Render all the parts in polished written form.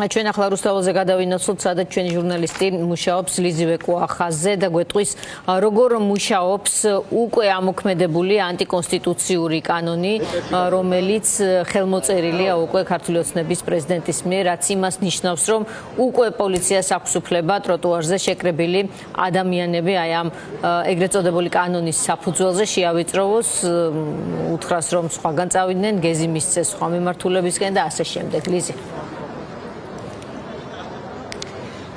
ჩვენ ახლა რუსთაველზე გადავინაცვლოთ, სადაც ჩვენი ჟურნალისტი მუშაობს ლიზივე კუახაზე და გვეტყვის, როგორ მუშაობს უკვე ამოქმედებული ანტიკონსტიტუციური კანონი, რომელიც ხელმოწერილია უკვე ქართული ოცნების პრეზიდენტის მიერ, რაც იმას ნიშნავს, რომ უკვე პოლიციას აქვს უფლება ტროტუარზე შეკრებილი ადამიანები აი ამ ეგრეთ წოდებული კანონის საფუძველზე შეავიწროვოს, უთხრას რომ სხვაგან წავიდნენ, გეზი მისცეს სხვა მიმართულებისკენ და ასე შემდეგ. ლიზი.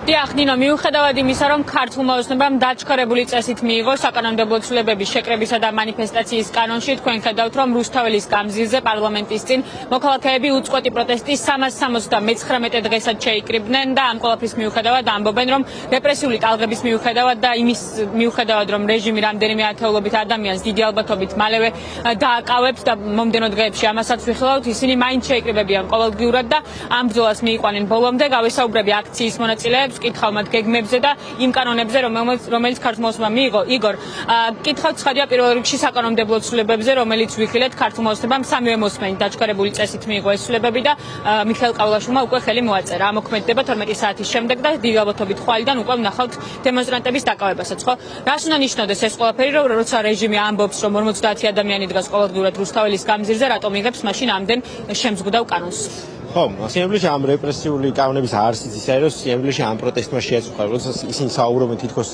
დიახ, ნინო, მიუხედავად იმისა, რომ ქართულმა ოცნებამ დაჩქარებული წესით მიიღო საკანონმდებლო ცვლილებების შეკრებისა და მანიფესტაციის კანონში, თქვენ ხედავთ, რომ რუსთაველის გამზირზე პარლამენტის წინ მოქალაქეები უწყვეტი პროტესტის 379 დღესაც შეიკრიბნენ და ამ ყველაფრის მიუხედავად ამბობენ, რომ რეპრესიული ტალღების მიუხედავად და იმის მიუხედავად, რომ რეჟიმი რამდენიმე ათეულობით ადამიანს დიდი ალბათობით მალევე დააკავებს და მომდენო დღეებში ამასაც ვიხილავთ, ისინი მაინც შეიკრიბებიან ყოველდღიურად და ამ ბრძოლას მიიყვანენ ბოლომდე. გავესაუბრები აქციის მონაწილეებს, კითხავ მათ გეგმებზე და იმ კანონებზე, რომელიც ქართულმა ოცნებამ მიიღო. იგორ, კითხავთ ცხადია პირველ რიგში საკანონმდებლო ცვლილებებზე, რომელიც ვიხილეთ ქართულმა ოცნებამ სამივე მოსმენით დაჩქარებული წესით მიიღო ეს ცვლილებები და მიხეილ ყავლაშვილმა უკვე ხელი მოაწერა. ამოქმედება 12 საათის შემდეგ და დიდი ალბათობით ხვალიდან უკვე ვნახავთ დემონსტრანტების დაკავებასაც, ხო? რას უნდა ნიშნავდეს ეს ყველაფერი, რომ როცა რეჟიმი ამბობს, რომ 50 ადამიანი დგას ყოველდღიურად რუსთაველის გამზირზე, რატომ იღებს მაშინ ამდენ შემზღუდავ კანონს? ხო, სიამოვნებაში ამ რეპრესიული კანონების არსიც ისე არის, რომ სიამოვნებაში ამ პროტესტმა შეაწუხა, როდესაც ისინი საუბრობენ თითქოს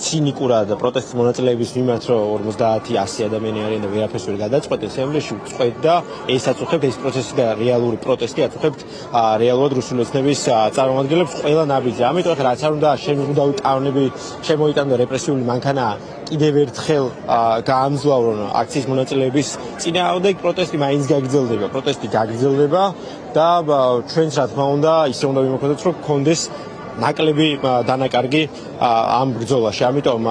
ცინიკურად პროტესტის მონაწილეების მიმართ, რომ 50-100 ადამიანი არიან და ვერაფერს ვერ გადაწყვეტენ, სიამოვნებაში უწყვეტდა ეს აწუხებთ ეს პროცესი და რეალური პროტესტი აწუხებთ რეალურად რუსული ოცნების წარმომადგენლებს ყველა ნაბიჯზე. ამიტომ ახლა რაც არ უნდა შემზღუდავი კანონები შემოიტანონ რეპრესიული მანქანა კიდევ ერთხელ გაამძლავრონ აქციის მონაწილეების წინააღმდეგ პროტესტი მაინც გაგრძელდება, პროტესტი გაგრძელდება და ჩვენც რა თქმა უნდა ისე უნდა ვიმოქმედოთ, რომ გქონდეს ნაკლები დანაკარგი ამ ბრძოლაში. ამიტომ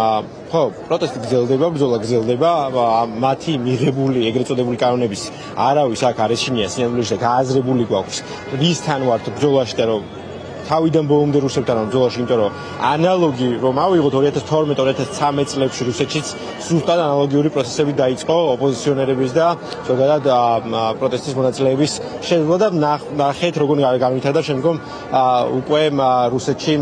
ხო, პროტესტი გრძელდება, ბრძოლა გრძელდება, მათი მიღებული ეგრეთ წოდებული კანონების არავის აქ არ ეშინია სიამოვნებაში და გააზრებული გვაქვს რისთან ვართ ბრძოლაში და რომ თავიდან ბოლომდე რუსებთან ამ ბრძოლაში, იმიტომ რომ ანალოგი რომ ავიღოთ 2012-2013 წლებში რუსეთშიც ზუსტად ანალოგიური პროცესები დაიწყო ოპოზიციონერების და ზოგადად პროტესტის მონაწილეების შეძლო და ნახეთ როგორ განვითარდა შემდგომ უკვე რუსეთში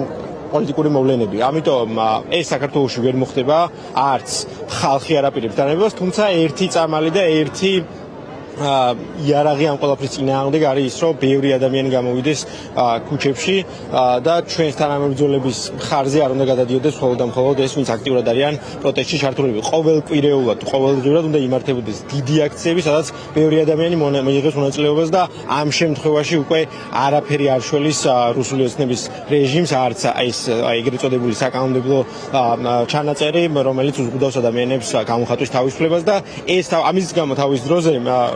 პოლიტიკური მოვლენები. ამიტომ ეს საქართველოში ვერ მოხდება, არც ხალხი არ აპირებს დანებებას, თუმცა ერთი წამალი და ერთი იარაღი ამ ყველაფრის წინააღმდეგ არის ის, რომ ბევრი ადამიანი გამოვიდეს ქუჩებში და ჩვენს თანამებრძოლების ხარზე არ უნდა გადადიოდეს მხოლოდ და მხოლოდ ეს, ვინც აქტიურად არიან პროტესტში ჩართულები. ყოველკვირეულად, ყოველდღიურად უნდა იმართებოდეს დიდი აქციები, სადაც ბევრი ადამიანი მიიღებს მონაწილეობას და ამ შემთხვევაში უკვე არაფერი არ შველის რუსული ოცნების რეჟიმს, არც ეს ეგრეთ წოდებული საკანონმდებლო ჩანაწერი, რომელიც უზღუდავს ადამიანებს გამოხატვის თავისუფლებას და ეს ამის გამო თავის დროზე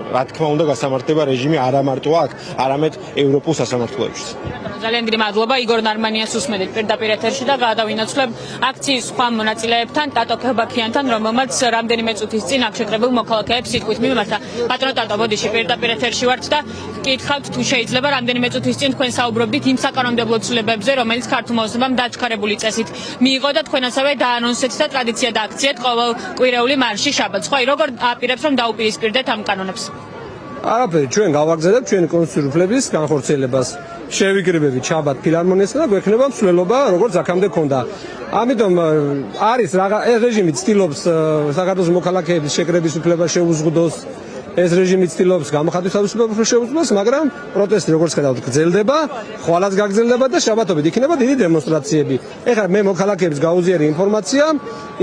რა თქმა უნდა გასამართლება რეჟიმი არა მარტო აქ, არამედ ევროპულ სასამართლოებშიც. ძალიან დიდი მადლობა იგორ ნარმანიას უსმენთ პირდაპირ ეთერში და გადავინაცვლებ აქციის სხვა მონაწილეებთან, ტატო ქებაქიანთან, რომელმაც რამდენიმე წუთის წინ აქ შეკრებილ მოქალაქეებს სიტყვით მიმართა. პატრონ ტატო, ბოდიში პირდაპირ ეთერში ვართ და გკითხავთ თუ შეიძლება რამდენიმე წუთის წინ თქვენ საუბრობდით იმ საკანონმდებლო ცვლილებებზე, რომელიც ქართულმა ოცნებამ დაჩქარებული წესით მიიღო და თქვენ ასევე დაანონსეთ და ტრადიციად აქციეთ ყოველკვირეული მარში შაბათს. ხო, როგორ აპირებს რომ დაუპირისპირდეთ ამ კანონებს? არაფერი, ჩვენ გავაგზავნებთ ჩვენი კონსტიტუციის განხორციელებას. შევიკრიბებით შაბათ ფილარმონიასთან და გვექნება მსვლელობა, როგორც აქამდე ქონდა. ამიტომ არის ეს რეჟიმი ცდილობს საქართველოს მოქალაქეების შეკრების უფლება შეუზღუდოს. ეს რეჟიმი ცდილობს გამოხატვის თავისუფლებას შეუძლოს, მაგრამ პროტესტი როგორც ხედავთ გრძელდება, ხვალაც გაგრძელდება და შაბათობით იქნება დიდი დემონსტრაციები. ეხლა მე მოქალაქეებს გაუზიარი ინფორმაცია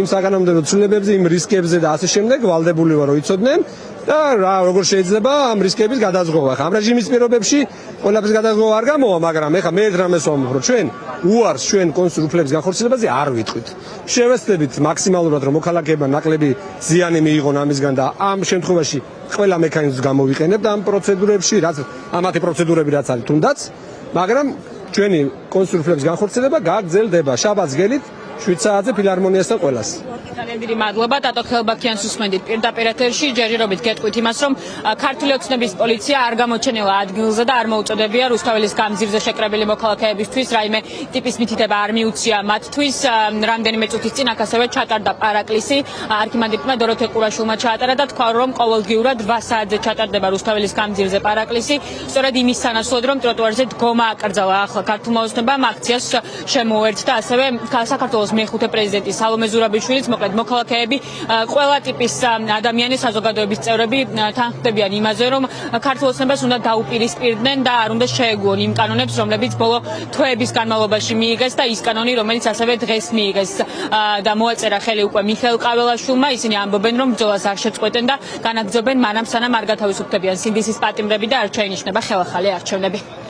იმ საკანონმდებლო ცვლილებებზე, იმ რისკებზე და ასე შემდეგ, ვალდებული ვარ რომ იცოდნენ და როგორ შეიძლება ამ რისკების გადაზღობა. ამ რეჟიმის პირობებში ყველაფრის გადაზღობა არ გამოვა, მაგრამ ეხლა მე რამეს ვამბობ, რომ ჩვენ უარს ჩვენ კონსტიტუციის განხორციელებაზე არ ვიტყვით. შევეცდებით მაქსიმალურად რომ მოქალაქეებმა ნაკლები ზიანი მიიღონ ამისგან და ამ შემთხვევაში ყველა მექანიზმს გამოვიყენებთ ამ პროცედურებში, რაც ამათი პროცედურები რაც არის თუნდაც, მაგრამ ჩვენი კონსტიტუციის განხორციელება გაგრძელდება შაბათს გელით 7 საათზე ფილარმონიასთან ყველას. ძალიან დიდი მადლობა დატო ხელბაქიანს უსმენდით პირდაპირ ეთერში ჯერჯერობით გეტყვით იმას რომ ქართული ოცნების პოლიცია არ გამოჩენილა ადგილზე და არ მოუწოდებია რუსთაველის გამზირზე შეკრებილი მოქალაქეებისთვის რაიმე ტიპის მითითება არ მიუწია მათთვის რამდენიმე წუთის წინ აქ ასევე ჩატარდა პარაკლისი არქიმანდრიტმა დოროთე ყურაშვილმა ჩაატარა და თქვა რომ ყოველდღიურად 8 საათზე ჩატარდება რუსთაველის გამზირზე პარაკლისი სწორედ იმის სანაცვლოდ რომ ტროტუარზე დგომა აკრძალა ახლა ქართულმა ოცნებამ აქციას შემოუერთდა ასევე საქართველოს მეხუთე პრეზიდენტი სალომე ზურაბიშვილიც მოკლედ მოქალაქეები ყველა ტიპის ადამიანის საზოგადოების წევრები თანხმდებიან იმაზე რომ ქართულ ოცნებას უნდა დაუპირისპირდნენ და არ უნდა შეეგუონ იმ კანონებს რომლებიც ბოლო თვეების განმავლობაში მიიღეს და ის კანონი რომელიც ასევე დღეს მიიღეს და მოაწერა ხელი უკვე მიხეილ ყაველაშვილმა ისინი ამბობენ რომ ბრძოლას არ შეწყვეტენ და განაგრძობენ მანამ სანამ არ გათავისუფლებიან სინდისის პატიმრები და არ შეინიშნება ხელახალი არჩევნები